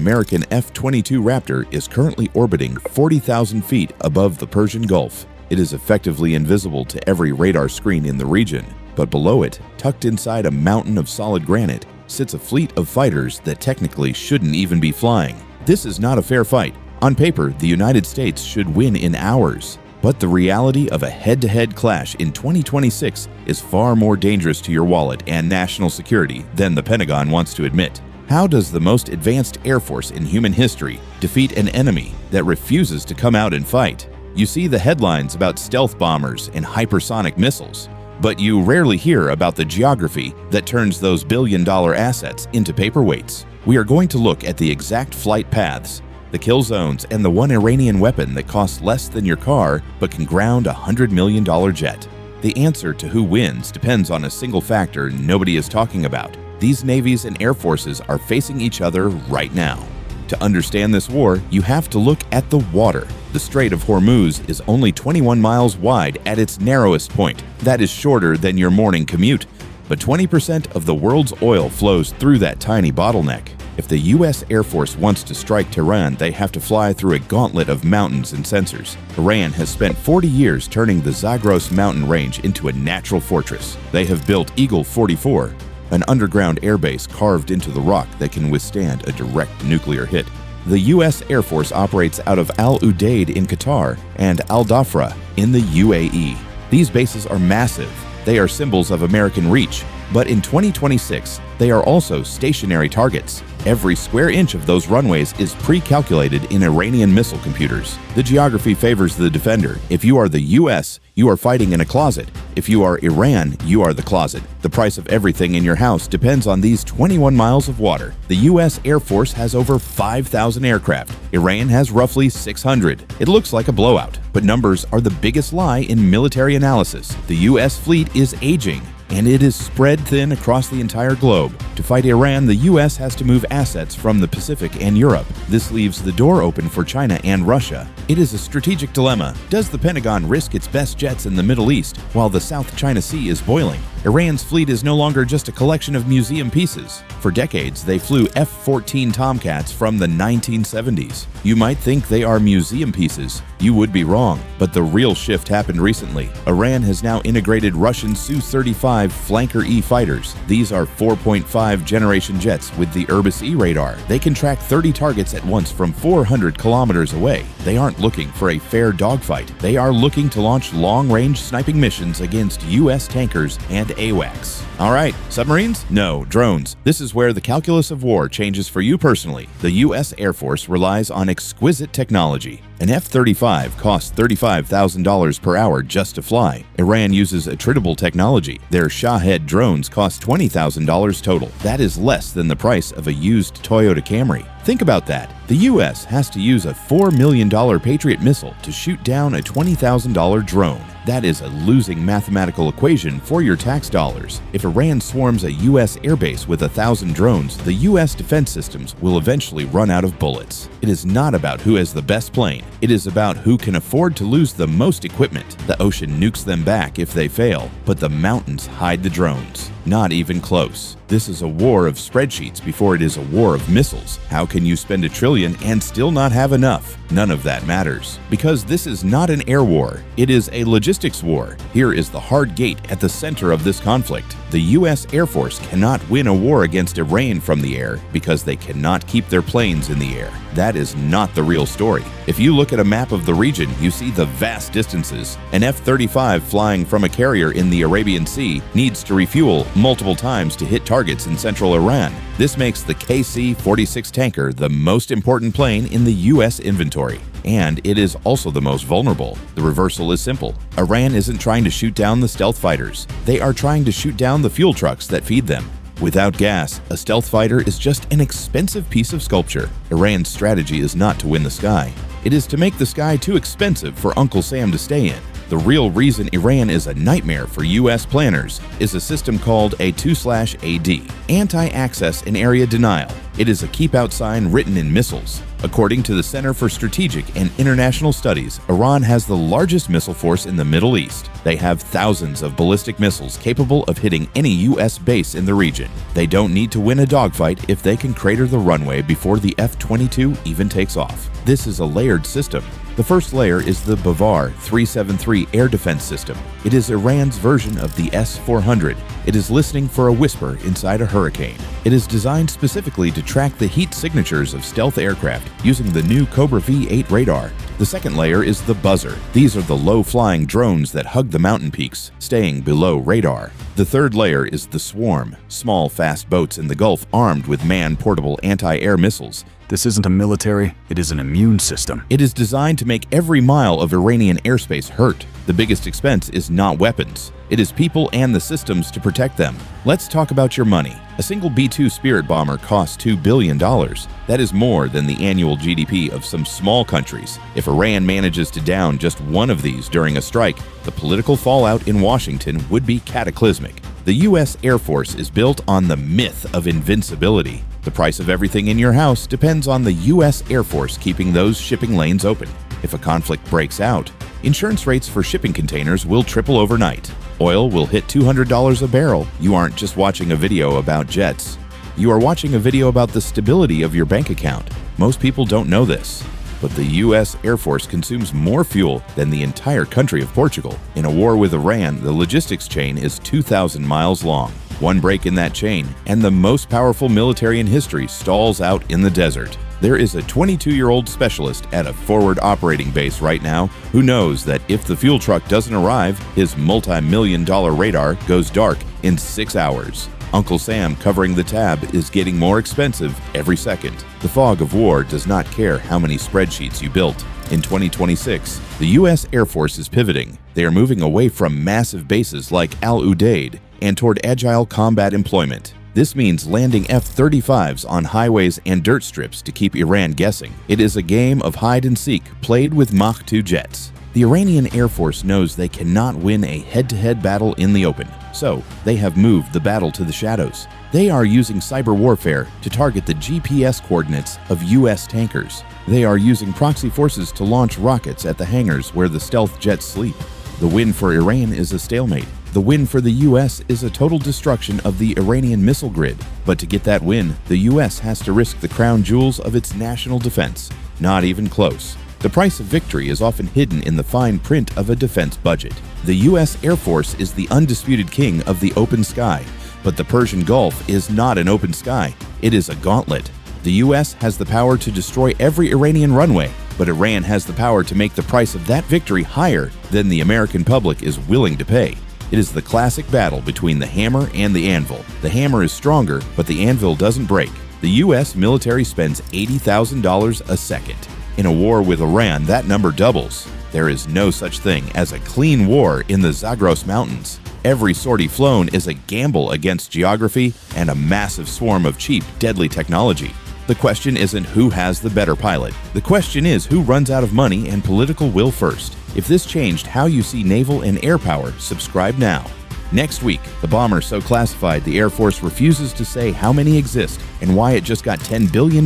American F-22 Raptor is currently orbiting 40,000 feet above the Persian Gulf. It is effectively invisible to every radar screen in the region, but below it, tucked inside a mountain of solid granite, sits a fleet of fighters that technically shouldn't even be flying. This is not a fair fight. On paper, the United States should win in hours. But the reality of a head-to-head clash in 2026 is far more dangerous to your wallet and national security than the Pentagon wants to admit. How does the most advanced Air Force in human history defeat an enemy that refuses to come out and fight? You see the headlines about stealth bombers and hypersonic missiles, but you rarely hear about the geography that turns those billion-dollar assets into paperweights. We are going to look at the exact flight paths, the kill zones, and the one Iranian weapon that costs less than your car but can ground a $100 million jet. The answer to who wins depends on a single factor nobody is talking about. These navies and air forces are facing each other right now. To understand this war, you have to look at the water. The Strait of Hormuz is only 21 miles wide at its narrowest point. That is shorter than your morning commute. But 20% of the world's oil flows through that tiny bottleneck. If the U.S. Air Force wants to strike Tehran, they have to fly through a gauntlet of mountains and sensors. Iran has spent 40 years turning the Zagros mountain range into a natural fortress. They have built Eagle 44, an underground airbase carved into the rock that can withstand a direct nuclear hit. The U.S. Air Force operates out of Al Udeid in Qatar and Al Dhafra in the UAE. These bases are massive. They are symbols of American reach. But in 2026, they are also stationary targets. Every square inch of those runways is pre-calculated in Iranian missile computers. The geography favors the defender. If you are the US, you are fighting in a closet. If you are Iran, you are the closet. The price of everything in your house depends on these 21 miles of water. The US Air Force has over 5,000 aircraft. Iran has roughly 600. It looks like a blowout, but numbers are the biggest lie in military analysis. The US fleet is aging, and it is spread thin across the entire globe. To fight Iran, the U.S. has to move assets from the Pacific and Europe. This leaves the door open for China and Russia. It is a strategic dilemma. Does the Pentagon risk its best jets in the Middle East while the South China Sea is boiling? Iran's fleet is no longer just a collection of museum pieces. For decades, they flew F-14 Tomcats from the 1970s. You might think they are museum pieces. You would be wrong, but the real shift happened recently. Iran has now integrated Russian Su-35 Flanker E fighters. These are 4.5 generation jets with the Irbis E radar. They can track 30 targets at once from 400 kilometers away. They aren't looking for a fair dogfight. They are looking to launch long-range sniping missions against U.S. tankers and AWACS. All right, submarines? No, drones. This is where the calculus of war changes for you personally. The U.S. Air Force relies on exquisite technology. An F-35 costs $35,000 per hour just to fly. Iran uses attritable technology. Their Shahed drones cost $20,000 total. That is less than the price of a used Toyota Camry. Think about that. The U.S. has to use a $4 million Patriot missile to shoot down a $20,000 drone. That is a losing mathematical equation for your tax dollars. If Iran swarms a U.S. airbase with 1,000 drones, the U.S. defense systems will eventually run out of bullets. It is not about who has the best plane. It is about who can afford to lose the most equipment. The ocean nukes them back if they fail, but the mountains hide the drones. Not even close. This is a war of spreadsheets before it is a war of missiles. How can you spend $1 trillion and still not have enough? None of that matters. Because this is not an air war. It is a logistics war. Here is the hard gate at the center of this conflict. The U.S. Air Force cannot win a war against Iran from the air because they cannot keep their planes in the air. That is not the real story. If you look at a map of the region, you see the vast distances. An F-35 flying from a carrier in the Arabian Sea needs to refuel multiple times to hit targets in central Iran. This makes the KC-46 tanker the most important plane in the U.S. inventory. And it is also the most vulnerable. The reversal is simple. Iran isn't trying to shoot down the stealth fighters. They are trying to shoot down the fuel trucks that feed them. Without gas, a stealth fighter is just an expensive piece of sculpture. Iran's strategy is not to win the sky. It is to make the sky too expensive for Uncle Sam to stay in. The real reason Iran is a nightmare for U.S. planners is a system called A2/AD, Anti-Access and Area Denial. It is a keep-out sign written in missiles. According to the Center for Strategic and International Studies, Iran has the largest missile force in the Middle East. They have thousands of ballistic missiles capable of hitting any U.S. base in the region. They don't need to win a dogfight if they can crater the runway before the F-22 even takes off. This is a layered system. The first layer is the Bavar 373 air defense system. It is Iran's version of the S-400. It is listening for a whisper inside a hurricane. It is designed specifically to track the heat signatures of stealth aircraft using the new Cobra V8 radar. The second layer is the Buzzer. These are the low-flying drones that hug the mountain peaks, staying below radar. The third layer is the Swarm, small, fast boats in the Gulf armed with man-portable anti-air missiles. This isn't a military, it is an immune system. It is designed to make every mile of Iranian airspace hurt. The biggest expense is not weapons. It is people and the systems to protect them. Let's talk about your money. A single B-2 Spirit bomber costs $2 billion. That is more than the annual GDP of some small countries. If Iran manages to down just one of these during a strike, the political fallout in Washington would be cataclysmic. The U.S. Air Force is built on the myth of invincibility. The price of everything in your house depends on the U.S. Air Force keeping those shipping lanes open. If a conflict breaks out, insurance rates for shipping containers will triple overnight. Oil will hit $200 a barrel. You aren't just watching a video about jets. You are watching a video about the stability of your bank account. Most people don't know this, but the U.S. Air Force consumes more fuel than the entire country of Portugal. In a war with Iran, the logistics chain is 2,000 miles long. One break in that chain, and the most powerful military in history stalls out in the desert. There is a 22-year-old specialist at a forward operating base right now who knows that if the fuel truck doesn't arrive, his multi-million-dollar radar goes dark in 6 hours. Uncle Sam covering the tab is getting more expensive every second. The fog of war does not care how many spreadsheets you built. In 2026, the U.S. Air Force is pivoting. They are moving away from massive bases like Al Udeid and toward agile combat employment. This means landing F-35s on highways and dirt strips to keep Iran guessing. It is a game of hide and seek played with Mach 2 jets. The Iranian Air Force knows they cannot win a head-to-head battle in the open, so they have moved the battle to the shadows. They are using cyber warfare to target the GPS coordinates of U.S. tankers. They are using proxy forces to launch rockets at the hangars where the stealth jets sleep. The win for Iran is a stalemate. The win for the U.S. is a total destruction of the Iranian missile grid. But to get that win, the U.S. has to risk the crown jewels of its national defense. Not even close. The price of victory is often hidden in the fine print of a defense budget. The U.S. Air Force is the undisputed king of the open sky. But the Persian Gulf is not an open sky. It is a gauntlet. The U.S. has the power to destroy every Iranian runway, but Iran has the power to make the price of that victory higher than the American public is willing to pay. It is the classic battle between the hammer and the anvil. The hammer is stronger, but the anvil doesn't break. The U.S. military spends $80,000 a second. In a war with Iran, that number doubles. There is no such thing as a clean war in the Zagros Mountains. Every sortie flown is a gamble against geography and a massive swarm of cheap, deadly technology. The question isn't who has the better pilot. The question is who runs out of money and political will first. If this changed how you see naval and air power, subscribe now. Next week, the bomber so classified the Air Force refuses to say how many exist and why it just got $10 billion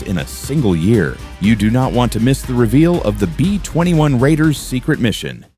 in a single year. You do not want to miss the reveal of the B-21 Raiders' secret mission.